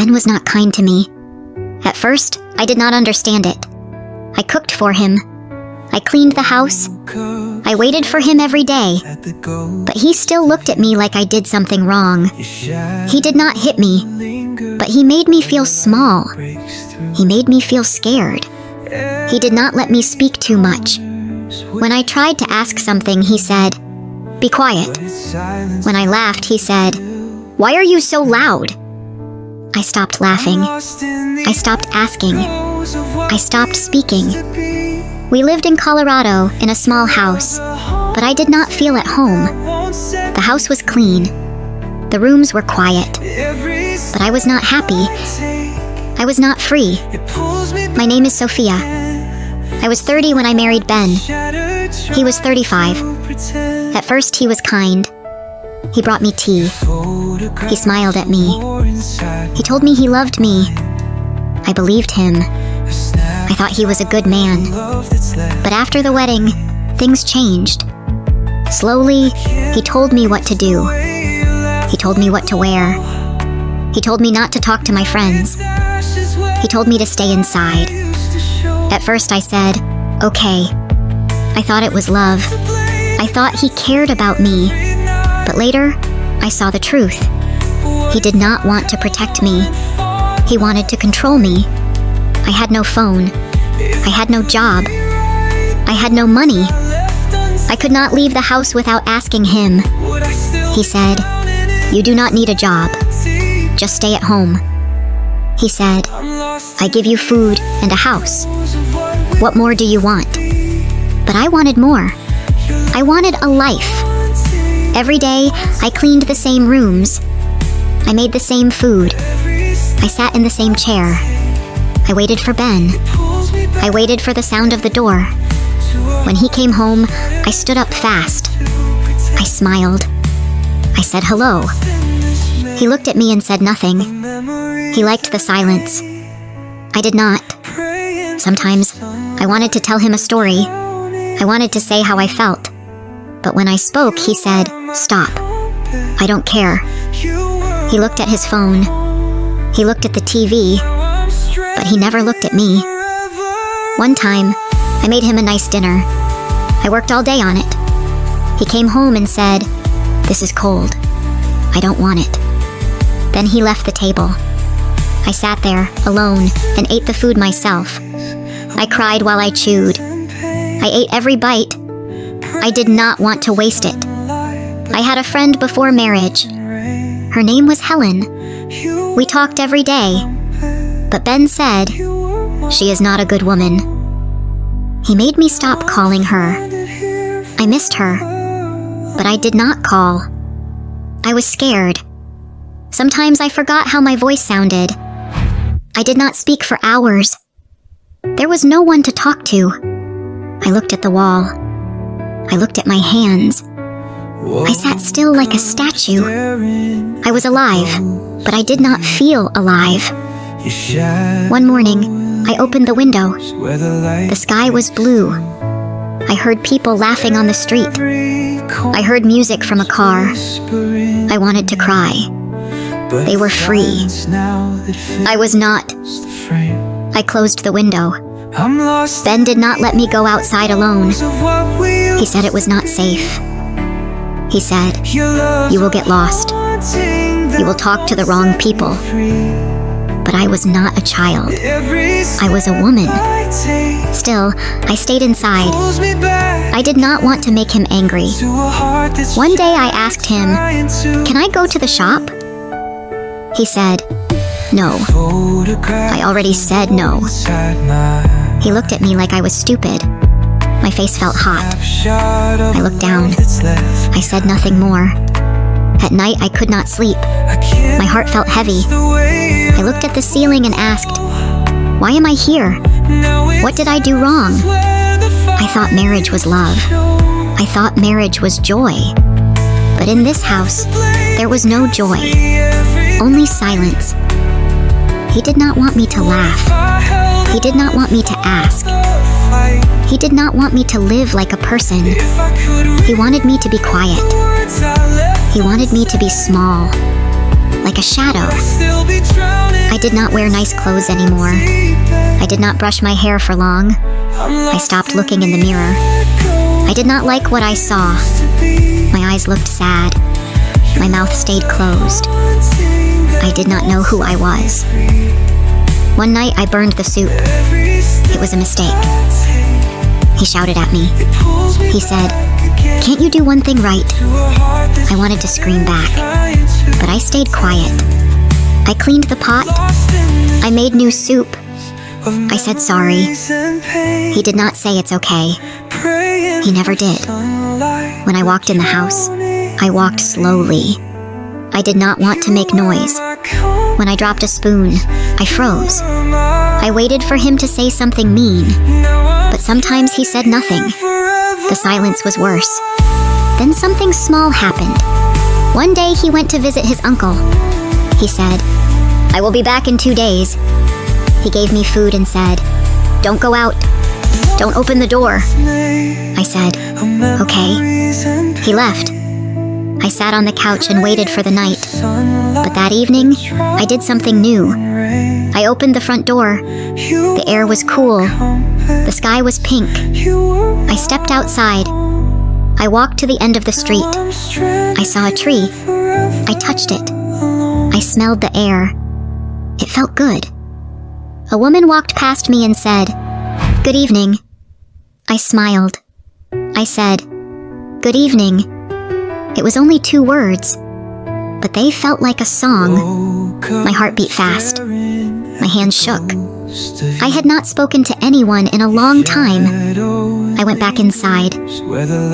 Ben was not kind to me. At first, I did not understand it. I cooked for him. I cleaned the house. I waited for him every day. But he still looked at me like I did something wrong. He did not hit me, but he made me feel small. He made me feel scared. He did not let me speak too much. When I tried to ask something, he said, "Be quiet." When I laughed, he said, "Why are you so loud?" I stopped laughing. I stopped asking. I stopped speaking. We lived in Colorado in a small house, but I did not feel at home. The house was clean. The rooms were quiet. But I was not happy. I was not free. My name is Sophia. I was 30 when I married Ben. He was 35. At first, he was kind. He brought me tea. He smiled at me. He told me he loved me. I believed him. I thought he was a good man. But after the wedding, things changed. Slowly, he told me what to do. He told me what to wear. He told me not to talk to my friends. He told me to stay inside. At first I said, okay. I thought it was love. I thought he cared about me. But later, I saw the truth. He did not want to protect me. He wanted to control me. I had no phone. I had no job. I had no money. I could not leave the house without asking him. He said, "You do not need a job. Just stay at home." He said, "I give you food and a house. What more do you want?" But I wanted more. I wanted a life. Every day, I cleaned the same rooms. I made the same food. I sat in the same chair. I waited for Ben. I waited for the sound of the door. When he came home, I stood up fast. I smiled. I said hello. He looked at me and said nothing. He liked the silence. I did not. Sometimes, I wanted to tell him a story. I wanted to say how I felt. But when I spoke, he said, "Stop. I don't care." He looked at his phone. He looked at the TV. But he never looked at me. One time, I made him a nice dinner. I worked all day on it. He came home and said, "This is cold. I don't want it." Then he left the table. I sat there, alone, and ate the food myself. I cried while I chewed. I ate every bite. I did not want to waste it. I had a friend before marriage. Her name was Helen. We talked every day. But Ben said, "She is not a good woman." He made me stop calling her. I missed her, but I did not call. I was scared. Sometimes I forgot how my voice sounded. I did not speak for hours. There was no one to talk to. I looked at the wall. I looked at my hands. I sat still like a statue. I was alive, but I did not feel alive. One morning, I opened the window. The sky was blue. I heard people laughing on the street. I heard music from a car. I wanted to cry. They were free. I was not. I closed the window. Ben did not let me go outside alone. He said it was not safe. He said, "You will get lost. You will talk to the wrong people." But I was not a child. I was a woman. Still, I stayed inside. I did not want to make him angry. One day I asked him, "Can I go to the shop?" He said, "No." I already said no. He looked at me like I was stupid. My face felt hot. I looked down. I said nothing more. At night, I could not sleep. My heart felt heavy. I looked at the ceiling and asked, "Why am I here? What did I do wrong?" I thought marriage was love. I thought marriage was joy. But in this house, there was no joy, only silence. He did not want me to laugh. He did not want me to ask. He did not want me to live like a person. He wanted me to be quiet. He wanted me to be small, like a shadow. I did not wear nice clothes anymore. I did not brush my hair for long. I stopped looking in the mirror. I did not like what I saw. My eyes looked sad. My mouth stayed closed. I did not know who I was. One night I burned the soup. It was a mistake. He shouted at me. He said, "Can't you do one thing right?" I wanted to scream back, but I stayed quiet. I cleaned the pot. I made new soup. I said sorry. He did not say it's okay. He never did. When I walked in the house, I walked slowly. I did not want to make noise. When I dropped a spoon, I froze. I waited for him to say something mean, but sometimes he said nothing. The silence was worse. Then something small happened. One day he went to visit his uncle. He said, "I will be back in 2 days." He gave me food and said, "Don't go out. Don't open the door." I said, "Okay." He left. I sat on the couch and waited for the night. But that evening, I did something new. I opened the front door. The air was cool. The sky was pink. I stepped outside. I walked to the end of the street. I saw a tree. I touched it. I smelled the air. It felt good. A woman walked past me and said, "Good evening." I smiled. I said, "Good evening." It was only 2 words, but they felt like a song. My heart beat fast. My hands shook. I had not spoken to anyone in a long time. I went back inside.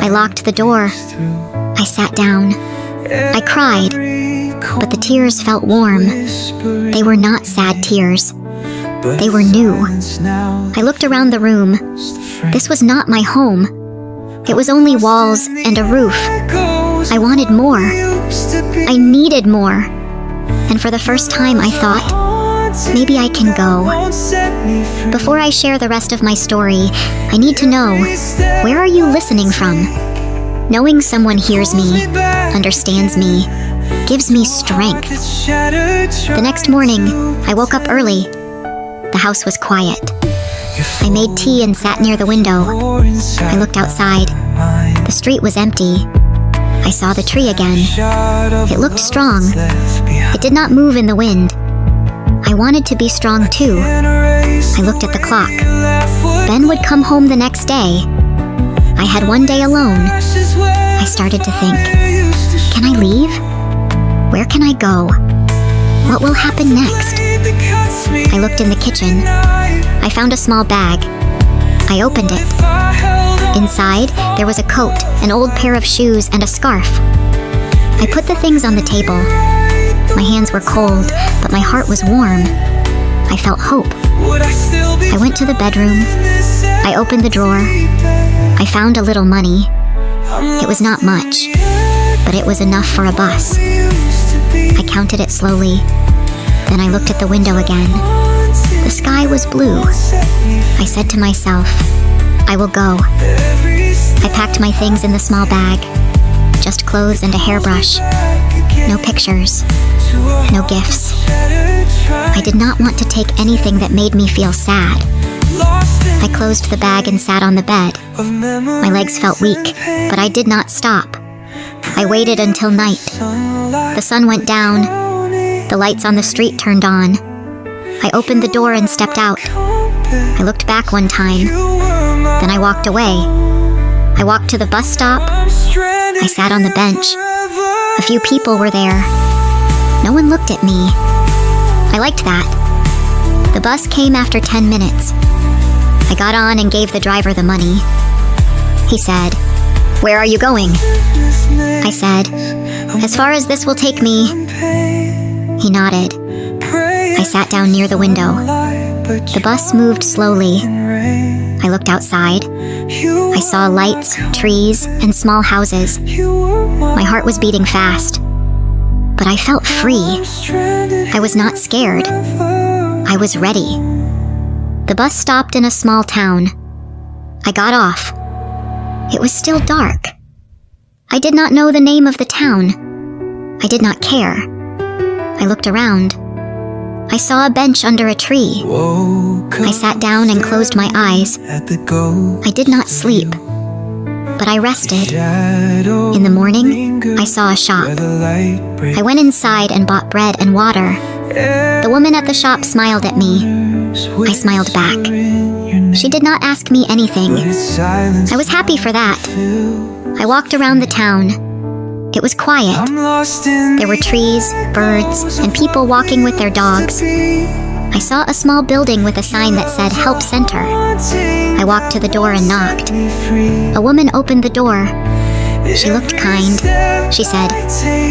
I locked the door. I sat down. I cried, but the tears felt warm. They were not sad tears. They were new. I looked around the room. This was not my home. It was only walls and a roof. I wanted more. I needed more. And for the first time I thought, maybe I can go. Before I share the rest of my story, I need to know, where are you listening from? Knowing someone hears me, understands me, gives me strength. The next morning, I woke up early. The house was quiet. I made tea and sat near the window. I looked outside. The street was empty. I saw the tree again. It looked strong. It did not move in the wind. I wanted to be strong too. I looked at the clock. Ben would come home the next day. I had one day alone. I started to think, can I leave? Where can I go? What will happen next? I looked in the kitchen. I found a small bag. I opened it. Inside, there was a coat, an old pair of shoes, and a scarf. I put the things on the table. My hands were cold, but my heart was warm. I felt hope. I went to the bedroom. I opened the drawer. I found a little money. It was not much, but it was enough for a bus. I counted it slowly. Then I looked at the window again. The sky was blue. I said to myself, I will go. I packed my things in the small bag. Just clothes and a hairbrush. No pictures. No gifts. I did not want to take anything that made me feel sad. I closed the bag and sat on the bed. My legs felt weak, but I did not stop. I waited until night. The sun went down. The lights on the street turned on. I opened the door and stepped out. I looked back one time. Then I walked away. I walked to the bus stop. I sat on the bench. A few people were there. No one looked at me. I liked that. The bus came after 10 minutes. I got on and gave the driver the money. He said, "Where are you going?" I said, "As far as this will take me." He nodded. I sat down near the window. The bus moved slowly. I looked outside. I saw lights, trees, and small houses. My heart was beating fast. But I felt free. I was not scared. I was ready. The bus stopped in a small town. I got off. It was still dark. I did not know the name of the town. I did not care. I looked around. I saw a bench under a tree. I sat down and closed my eyes. I did not sleep, but I rested. In the morning, I saw a shop. I went inside and bought bread and water. The woman at the shop smiled at me. I smiled back. She did not ask me anything. I was happy for that. I walked around the town. It was quiet. There were trees, birds, and people walking with their dogs. I saw a small building with a sign that said Help Center. I walked to the door and knocked. A woman opened the door. She looked kind. She said,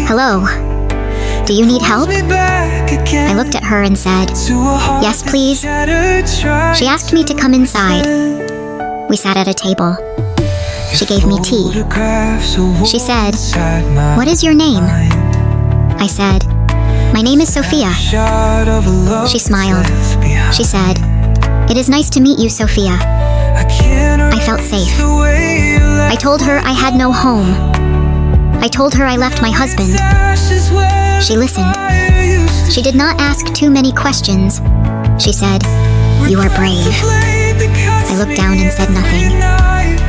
"Hello. Do you need help?" I looked at her and said, "Yes, please." She asked me to come inside. We sat at a table. She gave me tea. She said, "What is your name?" I said, "My name is Sophia." She smiled. She said, "It is nice to meet you, Sophia." I felt safe. I told her I had no home. I told her I left my husband. She listened. She did not ask too many questions. She said, "You are brave." I looked down and said nothing.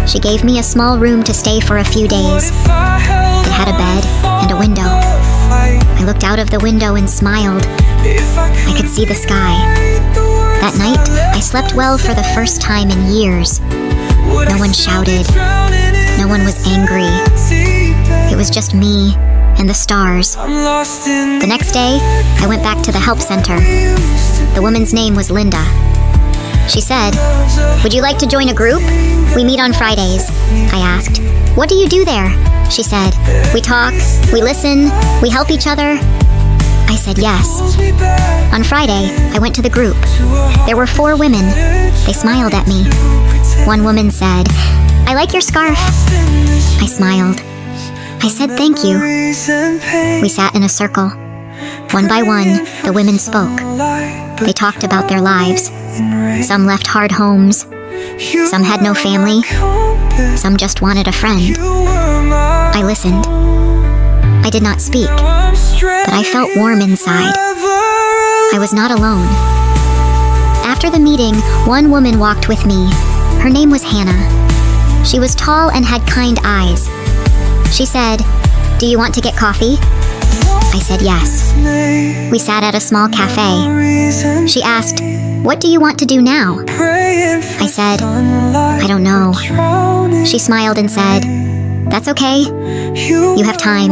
She gave me a small room to stay for a few days. It had a bed and a window. I looked out of the window and smiled. I could see the sky. That night, I slept well for the first time in years. No one shouted. No one was angry. It was just me and the stars. The next day, I went back to the help center. The woman's name was Linda. She said, "Would you like to join a group? We meet on Fridays." I asked, "What do you do there?" She said, "We talk, we listen, we help each other." I said yes. On Friday, I went to the group. There were 4 women. They smiled at me. One woman said, "I like your scarf." I smiled. I said thank you. We sat in a circle. One by one, the women spoke. They talked about their lives. Some left hard homes. Some had no family. Some just wanted a friend. I listened. I did not speak, but I felt warm inside. I was not alone. After the meeting, one woman walked with me. Her name was Hannah. She was tall and had kind eyes. She said, "Do you want to get coffee?" I said yes. We sat at a small cafe. She asked, "What do you want to do now?" I said, "I don't know." She smiled and said, "That's okay. You have time."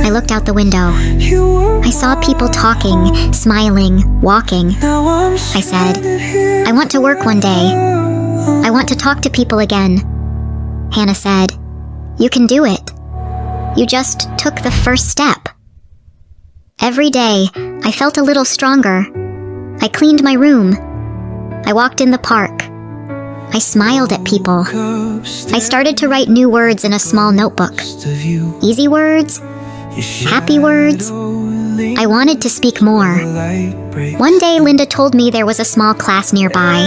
I looked out the window. I saw people talking, smiling, walking. I said, "I want to work one day. I want to talk to people again." Hannah said, "You can do it. You just took the first step." Every day, I felt a little stronger. I cleaned my room. I walked in the park. I smiled at people. I started to write new words in a small notebook. Easy words, happy words. I wanted to speak more. One day, Linda told me there was a small class nearby.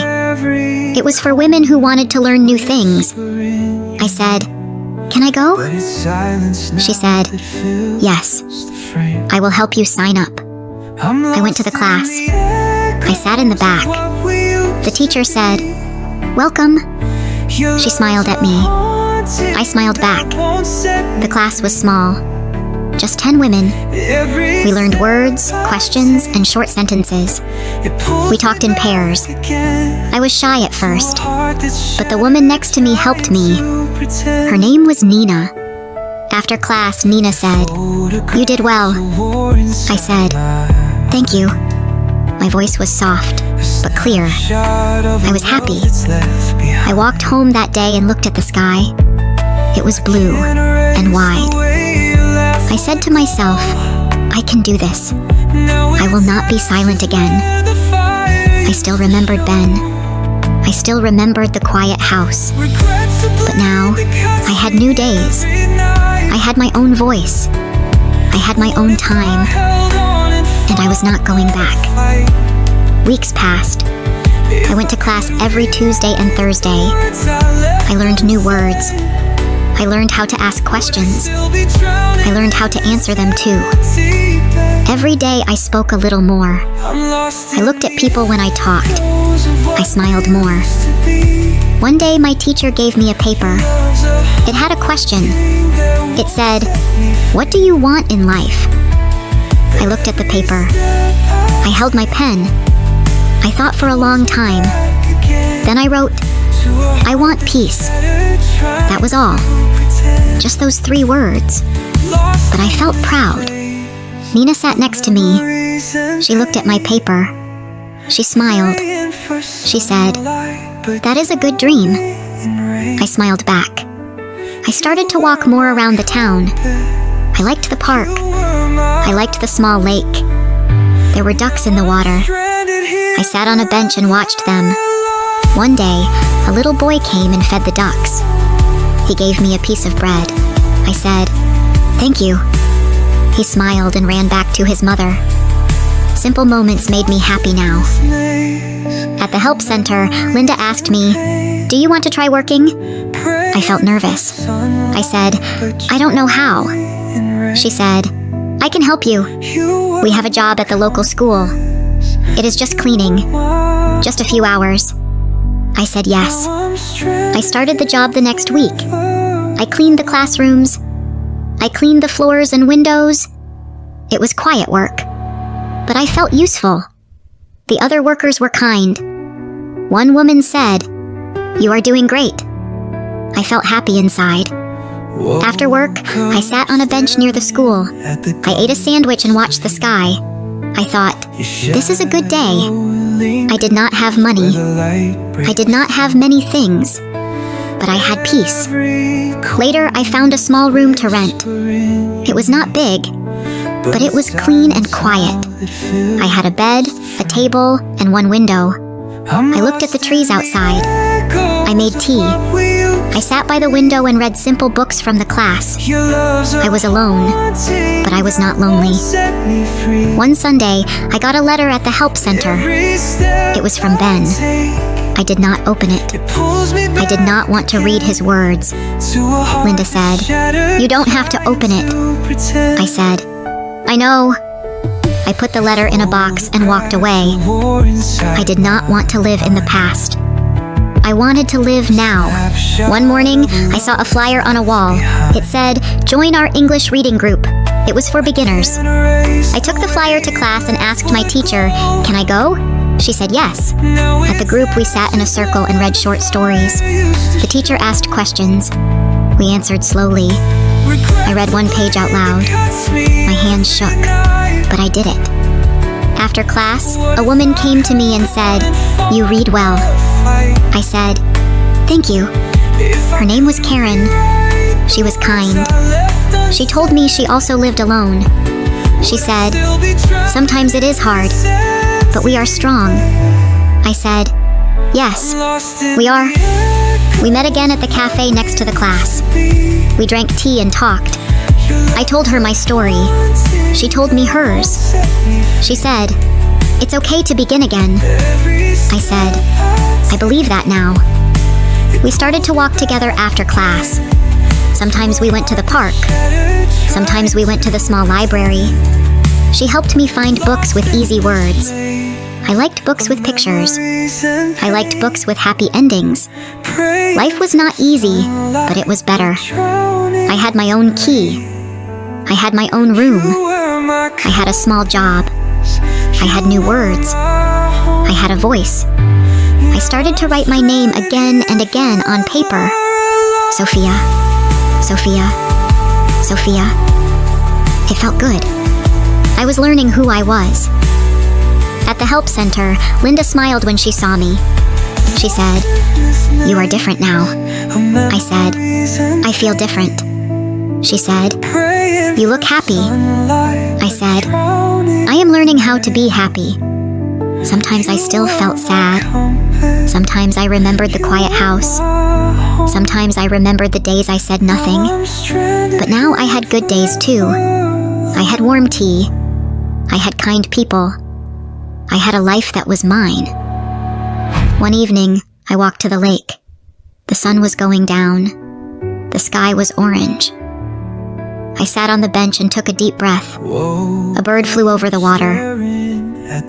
It was for women who wanted to learn new things. I said, "Can I go?" She said, "Yes. I will help you sign up." I went to the class. I sat in the back. The teacher said, "Welcome." She smiled at me. I smiled back. The class was small. Just 10 women. We learned words, questions, and short sentences. We talked in pairs. I was shy at first, but the woman next to me helped me. Her name was Nina. After class, Nina said, "You did well." I said, "Thank you." My voice was soft, but clear. I was happy. I walked home that day and looked at the sky. It was blue and wide. I said to myself, I can do this. I will not be silent again. I still remembered Ben. I still remembered the quiet house. But now, I had new days. I had my own voice. I had my own time. And I was not going back. Weeks passed. I went to class every Tuesday and Thursday. I learned new words. I learned how to ask questions. I learned how to answer them too. Every day I spoke a little more. I looked at people when I talked. I smiled more. One day my teacher gave me a paper. It had a question. It said, "What do you want in life?" I looked at the paper. I held my pen. I thought for a long time. Then I wrote, "I want peace." That was all. Just those 3 words. But I felt proud. Nina sat next to me. She looked at my paper. She smiled. She said, "That is a good dream." I smiled back. I started to walk more around the town. I liked the park. I liked the small lake. There were ducks in the water. I sat on a bench and watched them. One day, a little boy came and fed the ducks. He gave me a piece of bread. I said, "Thank you." He smiled and ran back to his mother. Simple moments made me happy now. At the help center, Linda asked me, "Do you want to try working?" I felt nervous. I said, "I don't know how." She said, "I can help you. We have a job at the local school. It is just cleaning. Just a few hours." I said yes. I started the job the next week. I cleaned the classrooms. I cleaned the floors and windows. It was quiet work, but I felt useful. The other workers were kind. One woman said, "You are doing great." I felt happy inside. After work, I sat on a bench near the school. I ate a sandwich and watched the sky. I thought, this is a good day. I did not have money. I did not have many things, but I had peace. Later, I found a small room to rent. It was not big, but it was clean and quiet. I had a bed, a table, and one window. I looked at the trees outside. I made tea. I sat by the window and read simple books from the class. I was alone, but I was not lonely. One Sunday, I got a letter at the help center. It was from Ben. I did not open it. I did not want to read his words. Linda said, "You don't have to open it." I said, "I know." I put the letter in a box and walked away. I did not want to live in the past. I wanted to live now. One morning, I saw a flyer on a wall. It said, "Join our English reading group." It was for beginners. I took the flyer to class and asked my teacher, "Can I go?" She said yes. At the group, we sat in a circle and read short stories. The teacher asked questions. We answered slowly. I read one page out loud. My hands shook, but I did it. After class, a woman came to me and said, "You read well." I said, "Thank you." Her name was Karen. She was kind. She told me she also lived alone. She said, "Sometimes it is hard, but we are strong." I said, "Yes, we are." We met again at the cafe next to the class. We drank tea and talked. I told her my story. She told me hers. She said, "It's okay to begin again." I said, "I believe that now." We started to walk together after class. Sometimes we went to the park. Sometimes we went to the small library. She helped me find books with easy words. I liked books with pictures. I liked books with happy endings. Life was not easy, but it was better. I had my own key. I had my own room. I had a small job. I had new words. I had a voice. I started to write my name again and again on paper. Sophia, Sophia, Sophia. It felt good. I was learning who I was. At the help center, Linda smiled when she saw me. She said, "You are different now." I said, "I feel different." She said, "You look happy." I said, "I am learning how to be happy." Sometimes I still felt sad. Sometimes I remembered the quiet house. Sometimes I remembered the days I said nothing. But now I had good days too. I had warm tea. I had kind people. I had a life that was mine. One evening, I walked to the lake. The sun was going down. The sky was orange. I sat on the bench and took a deep breath. A bird flew over the water.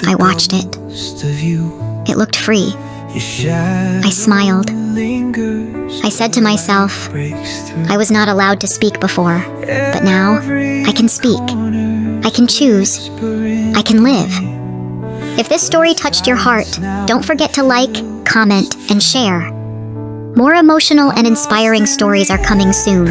I watched it. It looked free. I smiled. I said to myself, I was not allowed to speak before, but now I can speak. I can choose. I can live. If this story touched your heart, don't forget to like, comment, and share. More emotional and inspiring stories are coming soon.